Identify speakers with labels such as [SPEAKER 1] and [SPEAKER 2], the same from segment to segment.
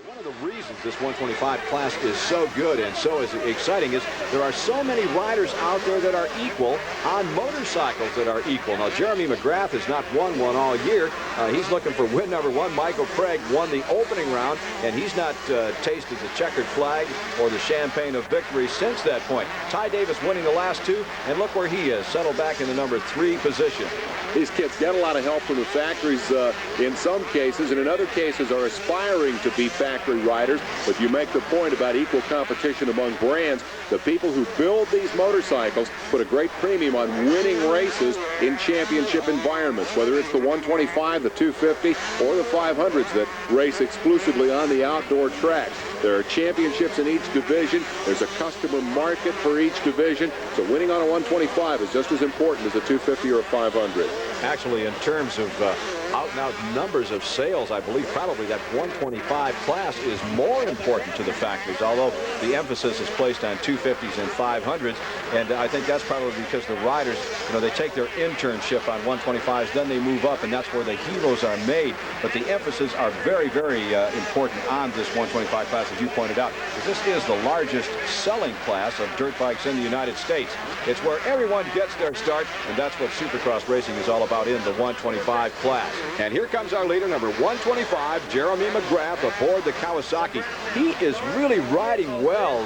[SPEAKER 1] One of the reasons this 125 class is so good and so is exciting is there are so many riders out there that are equal on motorcycles that are equal. Now, Jeremy McGrath has not won one all year. He's looking for win number one. Michael Craig won the opening round, and he's not tasted the checkered flag or the champagne of victory since that point. Ty Davis winning the last two, and look where he is, settled back in the number 3 position.
[SPEAKER 2] These kids get a lot of help from the factories in some cases, and in other cases are aspiring to be factory riders. But you make the point about equal competition among brands. The people who build these motorcycles put a great premium on winning races in championship environments, whether it's the 125, the 250, or the 500s that race exclusively on the outdoor tracks. There are championships in each division. There's a customer market for each division. So winning on a 125 is just as important as a 250 or a 500.
[SPEAKER 1] Actually, in terms of out-and-out numbers of sales, I believe probably that 125 class is more important to the factories, although the emphasis is placed on 250s and 500s. And I think that's probably because the riders, they take their internship on 125s, then they move up, and that's where the heroes are made. But the emphasis are very, very important on this 125 class, as you pointed out, because this is the largest selling class of dirt bikes in the United States. It's where everyone gets their start, and that's what Supercross racing is all about in the 125 class. And here comes our leader, number 125, Jeremy McGrath aboard the Kawasaki. He is really riding well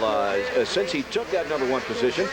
[SPEAKER 1] since he took that number 1 position.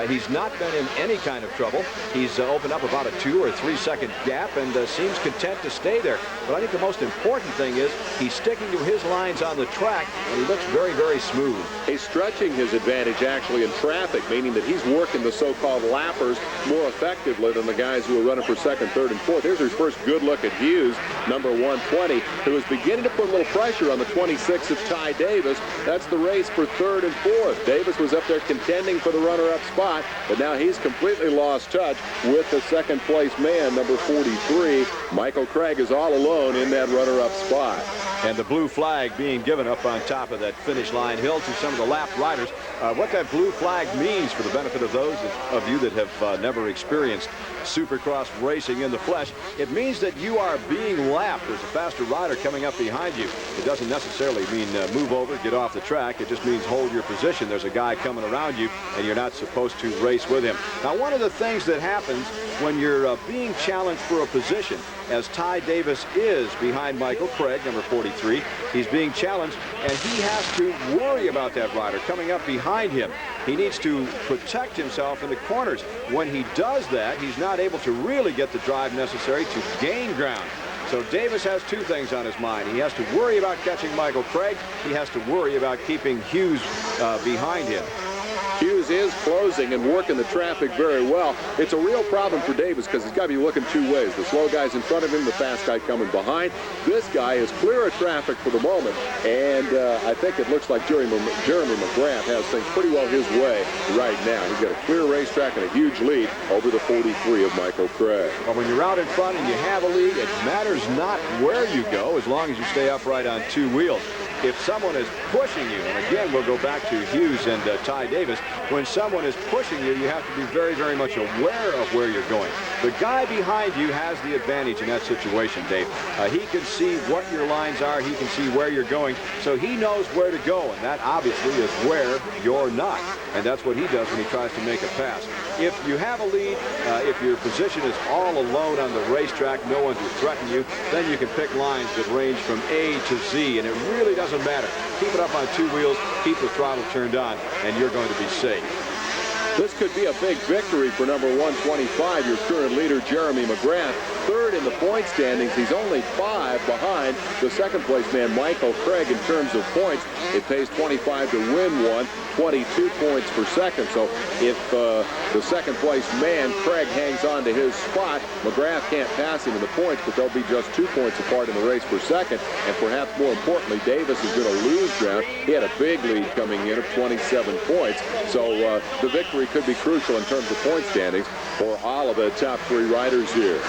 [SPEAKER 1] He's not been in any kind of trouble. He's opened up about a 2 or 3 second gap and seems content to stay there. But I think the most important thing is he's sticking to his lines on the track, and he looks very, very smooth.
[SPEAKER 2] He's stretching his advantage actually in traffic, meaning that he's working the so-called lappers more effectively than the guys who are running for 2nd, 3rd, and 4th. Here's his first good look at Hughes, number 120, who is beginning to put a little pressure on the 26 of Ty Davis. That's the race for 3rd and 4th. Davis was up there contending for the runner-up spot, but now he's completely lost touch with the 2nd place man, number 43. Michael Craig is all alone in that runner-up spot.
[SPEAKER 1] And the blue flag being given up on top of that finish line hill to some of the lap riders. What that blue flag means for the benefit of those of you that have never experienced Supercross racing in the flesh, it means that you are being lapped. There's a faster rider coming up behind you. It doesn't necessarily mean move over, get off the track. It just means hold your position. There's a guy coming around you, and you're not supposed to race with him. Now, one of the things that happens when you're being challenged for a position, as Ty Davis is behind Michael Craig, number 43, he's being challenged, and he has to worry about that rider coming up behind him. He needs to protect himself in the corners. When he does that, he's not able to really get the drive necessary to gain ground. So Davis has 2 things on his mind. He has to worry about catching Michael Craig. He has to worry about keeping Hughes behind him.
[SPEAKER 2] Hughes is closing and working the traffic very well. It's a real problem for Davis because he's got to be looking 2 ways. The slow guy's in front of him, the fast guy coming behind. This guy is clear of traffic for the moment, and I think it looks like Jeremy McGrath has things pretty well his way right now. He's got a clear racetrack and a huge lead over the 43 of Michael Craig.
[SPEAKER 1] Well, when you're out in front and you have a lead, it matters not where you go as long as you stay upright on 2 wheels. If someone is pushing you, and again, we'll go back to Hughes and Ty Davis, when someone is pushing you, you have to be very, very much aware of where you're going. The guy behind you has the advantage in that situation, Dave. He can see what your lines are. He can see where you're going, so he knows where to go, and that obviously is where you're not. And that's what he does when he tries to make a pass. If you have a lead, if your position is all alone on the racetrack, no one to threaten you, then you can pick lines that range from A to Z, and it really doesn't matter. Keep it up on 2 wheels, keep the throttle turned on, and you're going to be safe.
[SPEAKER 2] This could be a big victory for number 125, your current leader, Jeremy McGrath. 3rd in the point standings. He's only 5 behind the 2nd place man, Michael Craig, in terms of points. It pays 25 to win one, 22 points for 2nd. So if the 2nd place man, Craig, hangs on to his spot, McGrath can't pass him in the points, but they'll be just 2 points apart in the race for 2nd. And perhaps more importantly, Davis is going to lose ground. He had a big lead coming in of 27 points. So the victory could be crucial in terms of point standings for all of the top 3 riders here.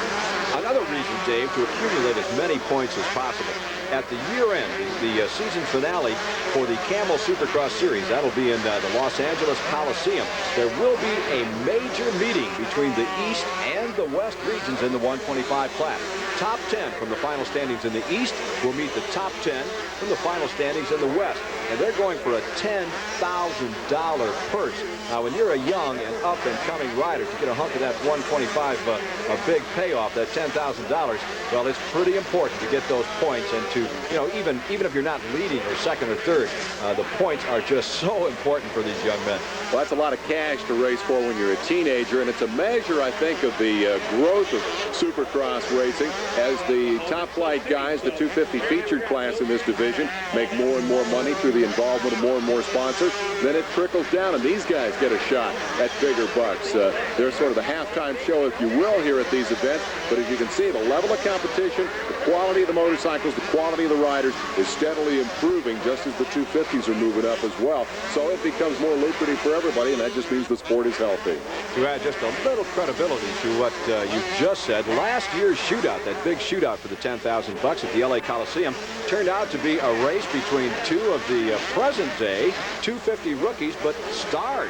[SPEAKER 1] Another reason, Dave, to accumulate as many points as possible. at the year end, the season finale for the Camel Supercross Series. That'll be in the Los Angeles Coliseum. There will be a major meeting between the East and the West regions in the 125 class. Top 10 from the final standings in the East will meet the top 10 from the final standings in the West. And they're going for a $10,000 purse. Now, when you're a young and up-and-coming rider, to get a hunk of that 125, a big payoff, that $10,000, well, it's pretty important to get those points and to, you know, even if you're not leading or second or third, the points are just so important for these young men.
[SPEAKER 2] Well, that's a lot of cash to race for when you're a teenager, and it's a measure, I think, of the growth of Supercross racing as the top flight guys, the 250 featured class in this division, make more and more money through the involvement of more and more sponsors. Then it trickles down, and these guys get a shot at bigger bucks. They're sort of the halftime show, if you will, here at these events. But as you can see, the level of competition, the quality of the motorcycles, the quality of the riders is steadily improving, just as the 250s are moving up as well. So it becomes more lucrative for everybody, and that just means the sport is healthy.
[SPEAKER 1] To add just a little credibility to what you just said, last year's shootout, that big shootout for the $10,000 at the LA Coliseum, turned out to be a race between two of the present-day 250 rookies, but stars,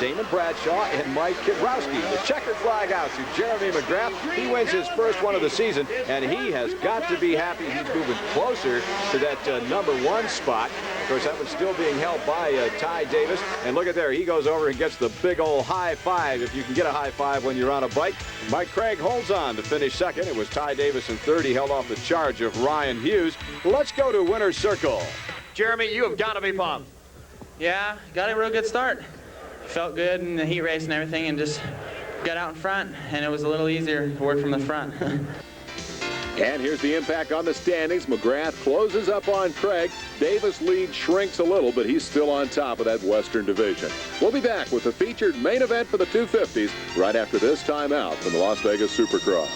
[SPEAKER 1] Damon Bradshaw and Mike Kibrowski. The checkered flag out to Jeremy McGrath. He wins his first one of the season, and he has got to be happy. He's moving closer to that #1 spot. Of course, that was still being held by Ty Davis. And look at there, he goes over and gets the big old high five, if you can get a high five when you're on a bike. Mike Craig holds on to finish second. It was Ty Davis in third. He held off the charge of Ryan Hughes. Let's go to winner's circle. Jeremy, you have got to be pumped.
[SPEAKER 3] Yeah, got a real good start. Felt good in the heat race and everything, and just got out in front, and it was a little easier to work from the front.
[SPEAKER 2] And here's the impact on the standings. McGrath closes up on Craig. Davis' lead shrinks a little, but he's still on top of that Western Division. We'll be back with the featured main event for the 250s right after this timeout from the Las Vegas Supercross.